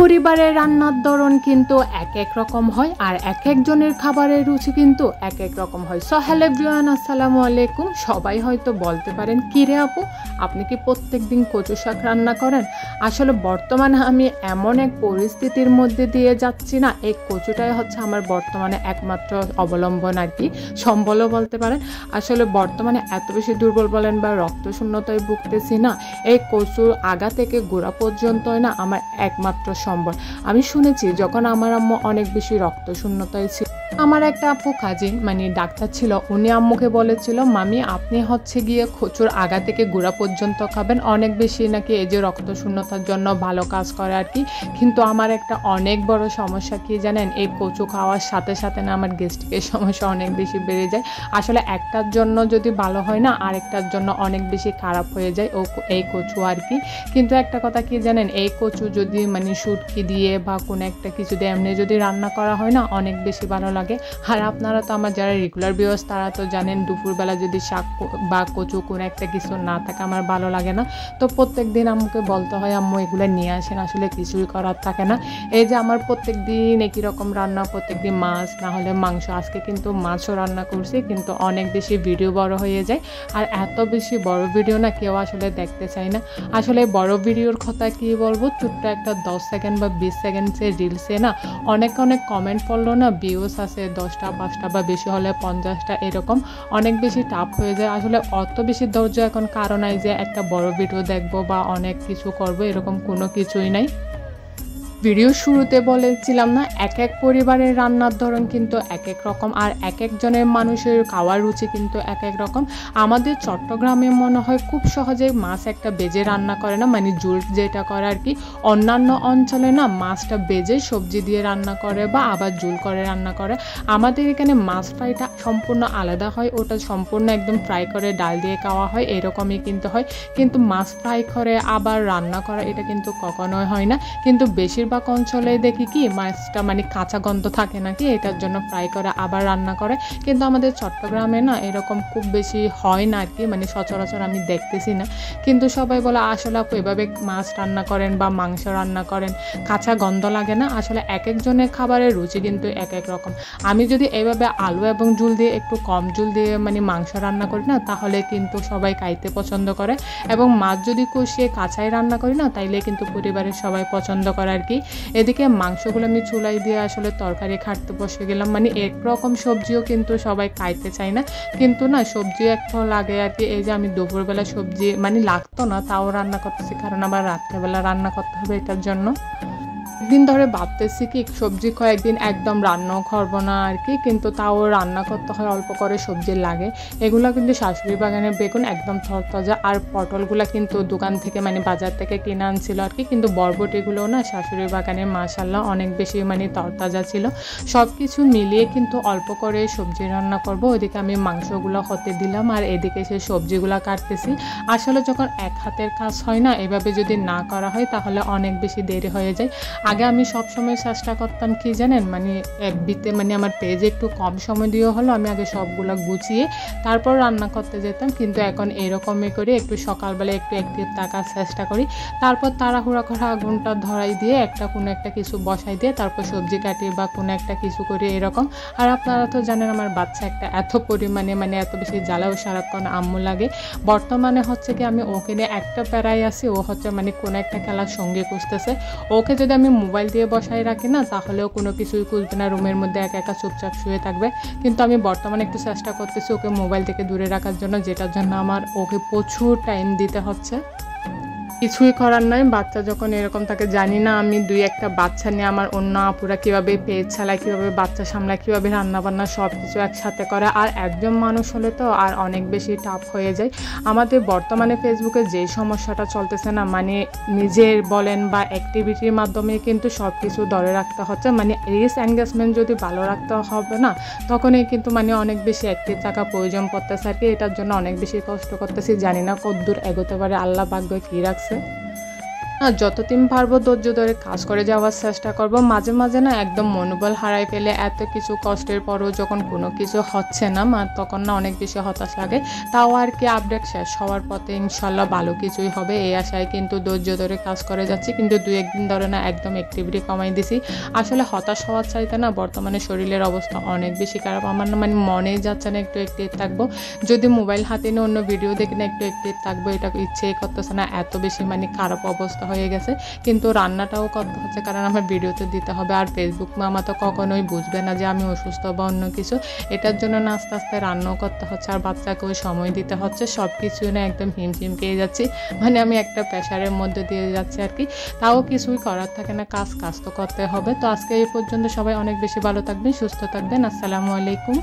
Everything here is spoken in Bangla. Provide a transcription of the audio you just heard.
পরিবারের রান্নার ধরন কিন্তু এক এক রকম হয় আর এক একজনের খাবারের রুচি কিন্তু এক এক রকম হয়। সো হ্যালো এভরিওয়ান, আসসালামু আলাইকুম। সবাই হয়তো বলতে পারেন, কি রে আপু, আপনি কি প্রত্যেক দিন কচু শাক রান্না করেন? আসলে বর্তমানে আমি এমন এক পরিস্থিতির মধ্যে দিয়ে যাচ্ছি না, এই কচুটাই হচ্ছে আমার বর্তমানে একমাত্র অবলম্বন আর কি, সম্বলও বলতে পারেন। আসলে বর্তমানে এত বেশি দুর্বল বলেন বা রক্তশূন্যতায় ভুগতেছি না, এই কচুর আগা থেকে গোড়া পর্যন্তই না আমার একমাত্র সম্বল। আমি শুনেছি যখন আমার আম্মু অনেক বেশি রক্তশূন্যতায় ছিল, আমার একটা আপু কাজিন ডাক্তার ছিল, উনি আম্মুকে বলেছিল, মামি আপনি হচ্ছে গিয়ে কচুর আগা থেকে গোড়া পর্যন্ত খাবেন, অনেক বেশি নাকি এই যে রক্তশূন্যতার জন্য ভালো কাজ করে আর কি। কিন্তু আমার একটা অনেক বড় সমস্যা কি জানেন, এই কচু খাওয়ার সাথে সাথে না আমার গ্যাস্ট্রিকের সমস্যা অনেক বেশি বেড়ে যায়। আসলে একটার জন্য যদি ভালো হয় না, আরেকটার জন্য অনেক বেশি খারাপ হয়ে যায় এই কচু আর কি। কিন্তু একটা কথা কি জানেন, এই কচু যদি শুটকি দিয়ে বা কোনো একটা কিছু দিয়ে এমনি যদি রান্না করা হয় না, অনেক বেশি ভালো লাগে। আর আপনারা তো আমার যারা রেগুলার ভিউয়ার্স তারা তো জানেন, দুপুরবেলা যদি শাক বা কচু কোনো একটা কিছু না থাকে আমার ভালো লাগে না। তো প্রত্যেক দিন আম্মুকে বলতে হয়, আম্মু এগুলো নিয়ে আসেন, আসলে কিছুই করার থাকে না। এই যে আমার প্রত্যেক দিন একই রকম রান্না, প্রত্যেক দিন মাছ না হলে মাংস। আজকে কিন্তু মাছও রান্না করছি, কিন্তু অনেক বেশি ভিডিও বড় হয়ে যায়। আর এত বেশি বড় ভিডিও না কেউ আসলে দেখতে চায় না। আসলে বড় ভিডিওর কথা কি বলবো, ছোট্ট একটা 10 সেকেন্ড বা 20 সেকেন্ডসের রিলসে না অনেক কমেন্ট পড়লো না, ভিউস আছে 10টা 5টা বা বেশি হলে 50টা, এরকম অনেক বেশি টাফ হয়ে যায়। আসলে অত বেশি ধৈর্য এখন কারণ নাই যে একটা বড় ভিডিও দেখবো বা অনেক কিছু করবো, এরকম কোনো কিছুই নাই। ভিডিও শুরুতে বলেছিলাম না, এক এক পরিবারের রান্নার ধরন কিন্তু এক এক রকম, আর এক একজনের মানুষের খাওয়ার রুচি কিন্তু এক এক রকম। আমাদের চট্টগ্রামে মনে হয় খুব সহজে মাছ একটা বেজে রান্না করে না, ঝোল যেটা করে আর কি। অন্যান্য অঞ্চলে না মাছটা বেজে সবজি দিয়ে রান্না করে বা আবার ঝোল করে রান্না করে। আমাদের এখানে মাছ ফ্রাইটা সম্পূর্ণ আলাদা হয়, ওটা সম্পূর্ণ একদম ফ্রাই করে ডাল দিয়ে খাওয়া হয়, এরকমই কিন্তু হয়। কিন্তু মাছ ফ্রাই করে আবার রান্না করা এটা কিন্তু কখনোই হয় না। কিন্তু বেশিরভাগ অঞ্চলে দেখি কি মাছটা কাঁচা গন্ধ থাকে নাকি, এটার জন্য ফ্রাই করে আবার রান্না করে। কিন্তু আমাদের চট্টগ্রামে না এরকম খুব বেশি হয় না আর কি, সচরাচর আমি দেখতেছি না। কিন্তু সবাই বলে, আসলে আপু এভাবে মাছ রান্না করেন বা মাংস রান্না করেন, কাঁচা গন্ধ লাগে না? আসলে এক একজনের খাবারের রুচি কিন্তু এক এক রকম। আমি যদি এভাবে আলু এবং ঝুল দিয়ে একটু কম ঝুল দিয়ে মাংস রান্না করি না, তাহলে কিন্তু সবাই খাইতে পছন্দ করে। এবং মাছ যদি কষিয়ে কাঁচাই রান্না করি না, তাইলে কিন্তু পরিবারের সবাই পছন্দ করে আর কি। এদিকে মাংসগুলো আমি চুলাই দিয়ে আসলে তরকারি খাটতে বসে গেলাম, একরকম সবজিও কিন্তু সবাই খাইতে চায় না, কিন্তু না সবজিও একটা লাগে আর কি। এই যে আমি দুপুরবেলা সবজি লাগতো না, তাও রান্না করতেছি, কারণ আবার রাত্রেবেলা রান্না করতে হবে এটার জন্য। একদিন ধরে ভাবতেছি কি সবজি কয়েকদিন একদম রান্নাও করবো না আর কি, কিন্তু তাও রান্না করতে হয়, অল্প করে সবজি লাগে। এগুলো কিন্তু শাশুড়ি বাগানের বেগুন একদম তরতাজা, আর পটলগুলো কিন্তু দোকান থেকে বাজার থেকে কিনে আনছিল আর কি। কিন্তু বরবটিগুলো না শাশুড়ি বাগানের মাশাআল্লাহ অনেক বেশি তরতাজা ছিল। সব কিছু মিলিয়ে কিন্তু অল্প করে সবজি রান্না করব। ওইদিকে আমি মাংসগুলো হতে দিলাম আর এদিকে সে সবজিগুলো কাটতেছি। আসলে যখন এক হাতের কাজ হয় না, এভাবে যদি না করা হয় তাহলে অনেক বেশি দেরি হয়ে যায়। আগে আমি সবসময় চেষ্টা করতাম কি জানেন, এফবিতে আমার পেজে একটু কম সময় দিয়েও হলো আমি আগে সবগুলো গুছিয়ে তারপর রান্না করতে যেতাম। কিন্তু এখন এরকমই করি, একটু সকালবেলা একটু অ্যাক্টিভ থাকার চেষ্টা করি, তারপর তাড়াহুড়া করা আগুনটা ধরাই দিয়ে কোনো একটা কিছু বসাই দিয়ে তারপর সবজি কাটি বা কোনো একটা কিছু করি, এরকম। আর আপনারা তো জানেন আমার বাচ্চা একটা এত পরিমাণে এত বেশি জ্বালাও সারাক্ষণ আম্মু লাগে। বর্তমানে হচ্ছে কি আমি ওকে নিয়ে একটা প্যারাই আছি, ও হচ্ছে কোনো একটা খেলার সঙ্গে খুঁজতেছে। ওকে যদি আমি মোবাইল দিয়ে বসাই রাখি না, তাহলেও কোনো কিছুই খুঁজবে না, রুমের মধ্যে একা একা চুপচাপ শুয়ে থাকবে। কিন্তু আমি বর্তমানে একটু চেষ্টা করতেছি ওকে মোবাইল থেকে দূরে রাখার জন্য, যেটার জন্য আমার ওকে প্রচুর টাইম দিতে হচ্ছে। কিছুই করার নয়, বাচ্চা যখন এরকম থাকে। জানি না আমি 2-1টা বাচ্চা নিয়ে আমার অন্য আপুরা কীভাবে পেজ চালায়, কীভাবে বাচ্চা সামলায়, কীভাবে রান্নাবান্না সব কিছু একসাথে করে। আর একজন মানুষ হলে তো আর অনেক বেশি টাফ হয়ে যায়। আমাদের বর্তমানে ফেসবুকে যেই সমস্যাটা চলতেছে না, নিজের বলেন বা অ্যাক্টিভিটির মাধ্যমে কিন্তু সব কিছু ধরে রাখতে হচ্ছে। রিচ এনগেজমেন্ট যদি ভালো রাখতে হবে না, তখনই কিন্তু অনেক বেশি অ্যাক্টিভ থাকা প্রয়োজন পড়তেছে আর কি। এটার জন্য অনেক বেশি কষ্ট করতেছি, জানি না কতদূর এগোতে পারে, আল্লাহ ভাগ্য কী রাখছে। যতদিন পারবো ধৈর্য ধরে কাজ করে যাওয়ার চেষ্টা করব। মাঝে মাঝে না একদম মনোবল হারাই ফেলে, এত কিছু কষ্টের পরও যখন কোনো কিছু হচ্ছে না তখন না অনেক বেশি হতাশ লাগে। তাও আর কি আপডেট শেষ হওয়ার পথে ইনশাল্লাহ ভালো কিছুই হবে এই আশায় কিন্তু ধৈর্য ধরে কাজ করে যাচ্ছি। কিন্তু 2-1 দিন ধরে না একদম অ্যাক্টিভিটি কমাই দিছি। আসলে হতাশ হওয়ার চাইতে না বর্তমানে শরীরের অবস্থা অনেক বেশি খারাপ। আমার না মনেই যাচ্ছে না একটু অ্যাক্টিভ থাকবো, যদি মোবাইল হাতে নিয়ে অন্য ভিডিও দেখি না একটু অ্যাক্টিভ থাকবো, এটা ইচ্ছেই করতেছে না, এত বেশি খারাপ অবস্থা হয়ে গেছে। কিন্তু রান্নাটাও করতে হচ্ছে কারণ আমার ভিডিওতে দিতে হবে। আর ফেসবুক মামা তো কখনোই বুঝবে না যে আমি অসুস্থ বা অন্য কিছু, এটার জন্য না আস্তে আস্তে রান্নাও করতে হচ্ছে আর বাচ্চাকেও সময় দিতে হচ্ছে। সব কিছু না একদম হিমশিম খেয়ে যাচ্ছি, আমি একটা প্রেশারের মধ্যে দিয়ে যাচ্ছি আর কি। তাও কিছুই করার থাকে না, কাজ তো করতে হবে। তো আজকে এই পর্যন্ত, সবাই অনেক বেশি ভালো থাকবেন, সুস্থ থাকবেন। আসসালামু আলাইকুম।